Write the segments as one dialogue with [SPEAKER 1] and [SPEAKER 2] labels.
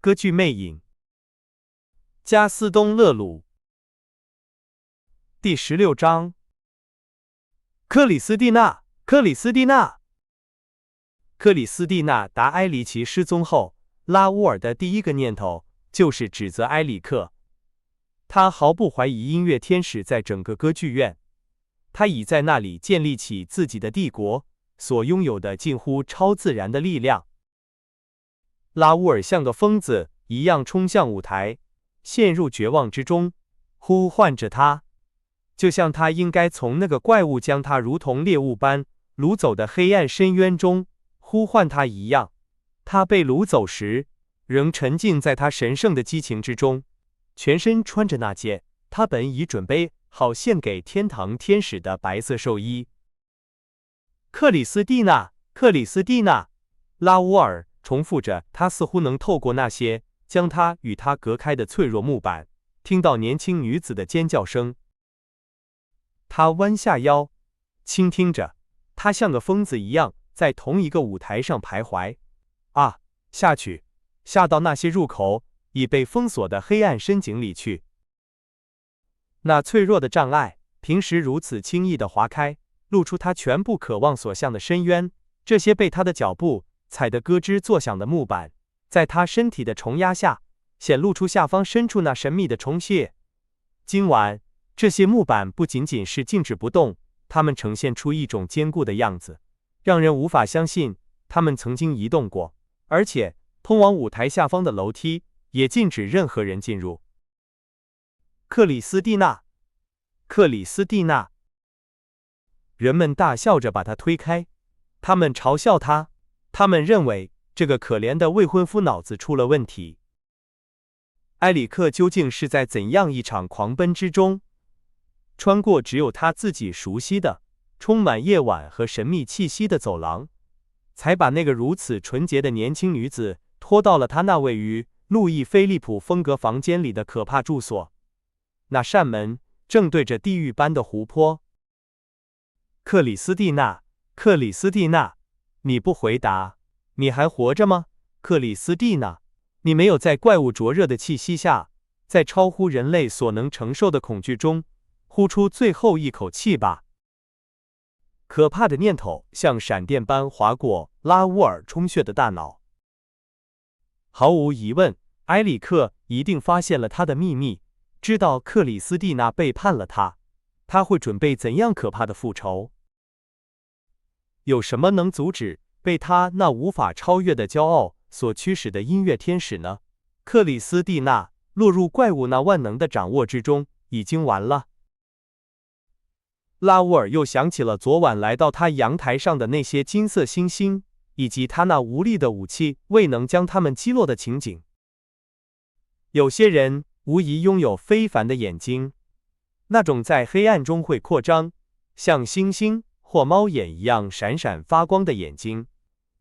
[SPEAKER 1] 歌剧魅影。加斯东勒鲁。第16章。克里斯蒂娜，克里斯蒂娜。克里斯蒂娜达埃里奇失踪后，拉乌尔的第一个念头就是指责埃里克。他毫不怀疑音乐天使在整个歌剧院，他已在那里建立起自己的帝国，所拥有的近乎超自然的力量。拉乌尔像个疯子一样冲向舞台，陷入绝望之中，呼唤着他，就像他应该从那个怪物将他如同猎物般掳走的黑暗深渊中呼唤他一样。他被掳走时，仍沉浸在他神圣的激情之中，全身穿着那件他本已准备好献给天堂天使的白色寿衣。克里斯蒂娜，克里斯蒂娜，拉乌尔重复着，他似乎能透过那些将他与他隔开的脆弱木板，听到年轻女子的尖叫声。他弯下腰，倾听着，他像个疯子一样在同一个舞台上徘徊。啊，下去，下到那些入口已被封锁的黑暗深井里去。那脆弱的障碍，平时如此轻易地划开，露出他全部渴望所向的深渊。这些被他的脚步踩得咯吱作响的木板，在他身体的重压下，显露出下方深处那神秘的虫穴。今晚，这些木板不仅仅是静止不动，它们呈现出一种坚固的样子，让人无法相信它们曾经移动过，而且通往舞台下方的楼梯也禁止任何人进入。克里斯蒂娜，克里斯蒂娜。人们大笑着把他推开，他们嘲笑他，他们认为这个可怜的未婚夫脑子出了问题。埃里克究竟是在怎样一场狂奔之中，穿过只有他自己熟悉的、充满夜晚和神秘气息的走廊，才把那个如此纯洁的年轻女子拖到了他那位于路易菲利普风格房间里的可怕住所。那扇门正对着地狱般的湖泊。克里斯蒂娜，克里斯蒂娜，你不回答，你还活着吗？克里斯蒂娜，你没有在怪物灼热的气息下，在超乎人类所能承受的恐惧中，呼出最后一口气吧。可怕的念头像闪电般划过拉乌尔充血的大脑。毫无疑问，埃里克一定发现了他的秘密，知道克里斯蒂娜背叛了他，他会准备怎样可怕的复仇？有什么能阻止被他那无法超越的骄傲所驱使的音乐天使呢？克里斯蒂娜落入怪物那万能的掌握之中，已经完了。拉乌尔又想起了昨晚来到他阳台上的那些金色星星，以及他那无力的武器未能将他们击落的情景。有些人无疑拥有非凡的眼睛，那种在黑暗中会扩张，像星星或猫眼一样闪闪发光的眼睛。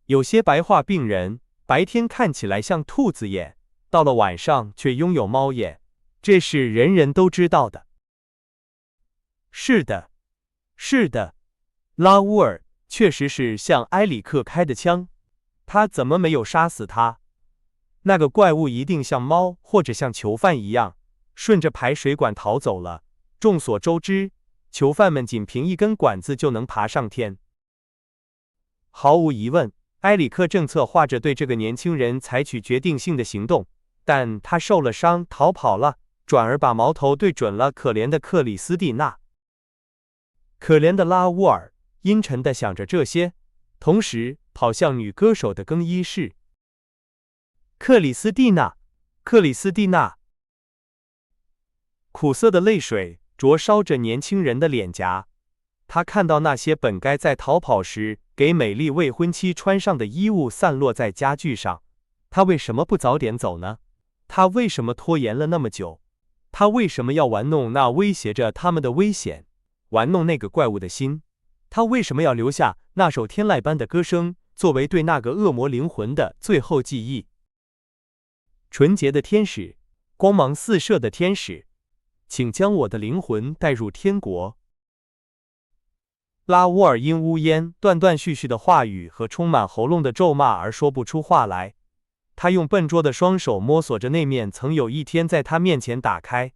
[SPEAKER 1] 有些白化病人白天看起来像兔子眼，到了晚上却拥有猫眼，这是人人都知道的。是的，是的，拉乌尔确实是向埃里克开的枪，他怎么没有杀死他？那个怪物一定像猫或者像囚犯一样，顺着排水管逃走了。众所周知，囚犯们仅凭一根管子就能爬上天。毫无疑问，埃里克正策划着对这个年轻人采取决定性的行动，但他受了伤逃跑了，转而把矛头对准了可怜的克里斯蒂娜。可怜的拉乌尔阴沉地想着这些，同时跑向女歌手的更衣室。克里斯蒂娜，克里斯蒂娜。苦涩的泪水灼烧着年轻人的脸颊，他看到那些本该在逃跑时给美丽未婚妻穿上的衣物散落在家具上。他为什么不早点走呢？他为什么拖延了那么久？他为什么要玩弄那威胁着他们的危险，玩弄那个怪物的心？他为什么要留下那首天籁般的歌声，作为对那个恶魔灵魂的最后记忆？纯洁的天使，光芒四射的天使，请将我的灵魂带入天国。拉乌尔因呜咽断断续续的话语和充满喉咙的咒骂而说不出话来。他用笨拙的双手摸索着那面曾有一天在他面前打开，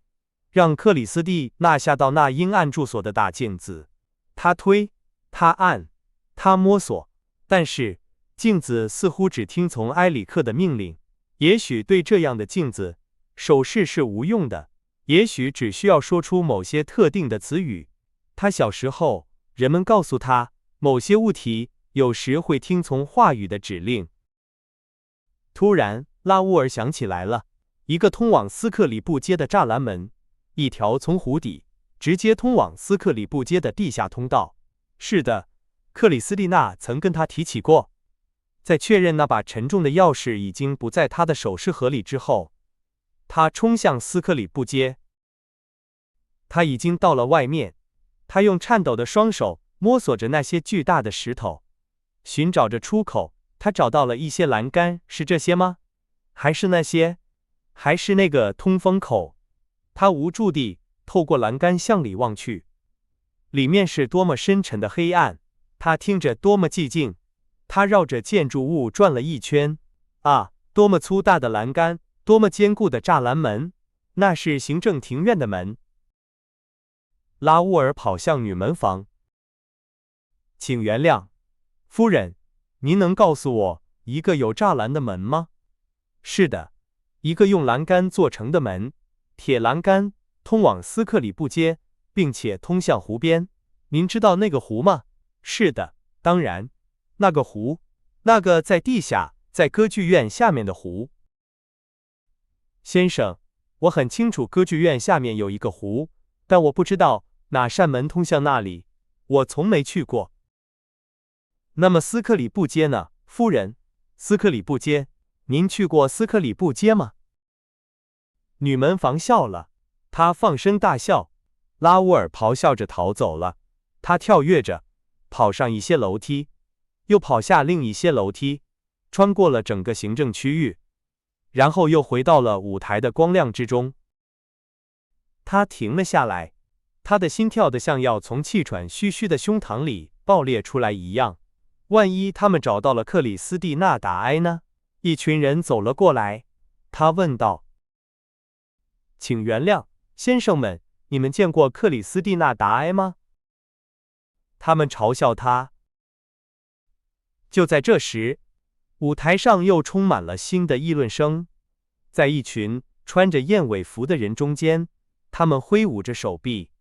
[SPEAKER 1] 让克里斯蒂娜下到那阴暗住所的大镜子。他推，他按，他摸索，但是镜子似乎只听从埃里克的命令。也许对这样的镜子，手势是无用的，也许只需要说出某些特定的词语。他小时候，人们告诉他，某些物体有时会听从话语的指令。突然，拉乌尔想起来了，一个通往斯克里布街的栅栏门，一条从湖底直接通往斯克里布街的地下通道。是的，克里斯蒂娜曾跟他提起过。在确认那把沉重的钥匙已经不在他的首饰盒里之后，他冲向斯克里布街。他已经到了外面，他用颤抖的双手摸索着那些巨大的石头，寻找着出口。他找到了一些栏杆，是这些吗？还是那些？还是那个通风口？他无助地透过栏杆向里望去，里面是多么深沉的黑暗，他听着多么寂静。他绕着建筑物转了一圈，啊，多么粗大的栏杆，多么坚固的栅栏门，那是行政庭院的门。拉乌尔跑向女门房。请原谅，夫人，您能告诉我一个有栅栏的门吗？是的，一个用栏杆做成的门，铁栏杆，通往斯克里布街，并且通向湖边。您知道那个湖吗？是的，当然，那个湖，那个在地下，在歌剧院下面的湖。先生，我很清楚歌剧院下面有一个湖，但我不知道哪扇门通向那里，我从没去过。那么斯克里布街呢，夫人？斯克里布街，您去过斯克里布街吗？女门房笑了，她放声大笑。拉乌尔咆哮着逃走了，他跳跃着，跑上一些楼梯，又跑下另一些楼梯，穿过了整个行政区域，然后又回到了舞台的光亮之中。他停了下来，他的心跳得像要从气喘吁吁的胸膛里爆裂出来一样。万一他们找到了克里斯蒂娜·达埃呢？一群人走了过来，他问道：“请原谅，先生们，你们见过克里斯蒂娜·达埃吗？”他们嘲笑他。就在这时，舞台上又充满了新的议论声。在一群穿着燕尾服的人中间，他们挥舞着手臂，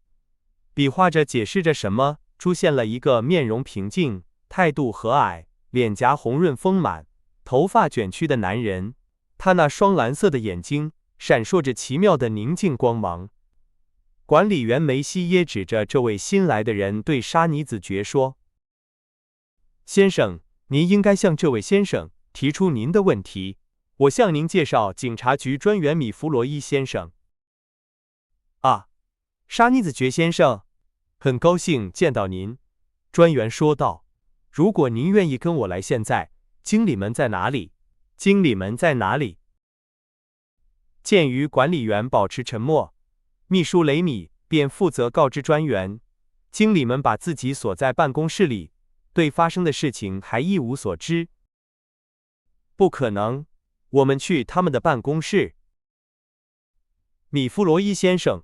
[SPEAKER 1] 比划着解释着什么。出现了一个面容平静、态度和蔼、脸颊红润丰满、头发卷曲的男人，他那双蓝色的眼睛闪烁着奇妙的宁静光芒。管理员梅西耶指着这位新来的人对沙尼子爵说：“先生，您应该向这位先生提出您的问题。我向您介绍警察局专员米弗罗伊先生。”啊，沙尼子爵先生，很高兴见到您。专员说道：“如果您愿意跟我来，现在，经理们在哪里？经理们在哪里？”鉴于管理员保持沉默，秘书雷米便负责告知专员，经理们把自己锁在办公室里，对发生的事情还一无所知。不可能，我们去他们的办公室。米弗罗伊先生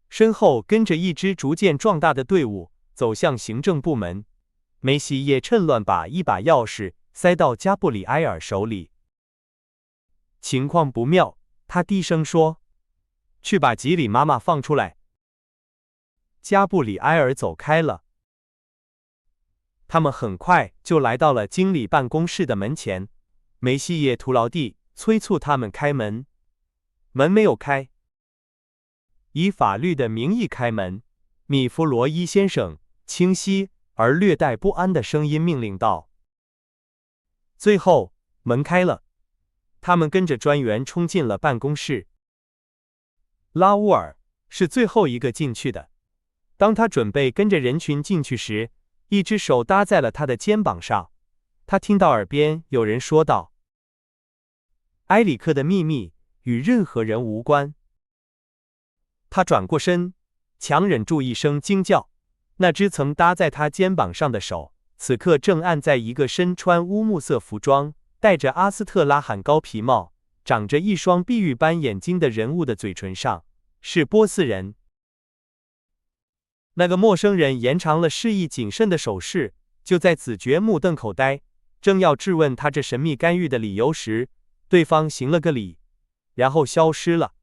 [SPEAKER 1] 身后跟着一支逐渐壮大的队伍走向行政部门。梅西也趁乱把一把钥匙塞到加布里埃尔手里。情况不妙，他低声说：“去把吉里妈妈放出来。”加布里埃尔走开了。他们很快就来到了经理办公室的门前。梅西耶徒劳地催促他们开门，门没有开。以法律的名义开门，米弗罗伊先生清晰而略带不安的声音命令道。最后，门开了，他们跟着专员冲进了办公室。拉乌尔是最后一个进去的。当他准备跟着人群进去时，一只手搭在了他的肩膀上。他听到耳边有人说道：“埃里克的秘密与任何人无关。”他转过身，强忍住一声惊叫。那只曾搭在他肩膀上的手，此刻正按在一个身穿乌木色服装、戴着阿斯特拉罕高皮帽，长着一双碧玉般眼睛的人物的嘴唇上，是波斯人。那个陌生人延长了示意谨慎的手势，就在子爵目瞪口呆，正要质问他这神秘干预的理由时，对方行了个礼，然后消失了。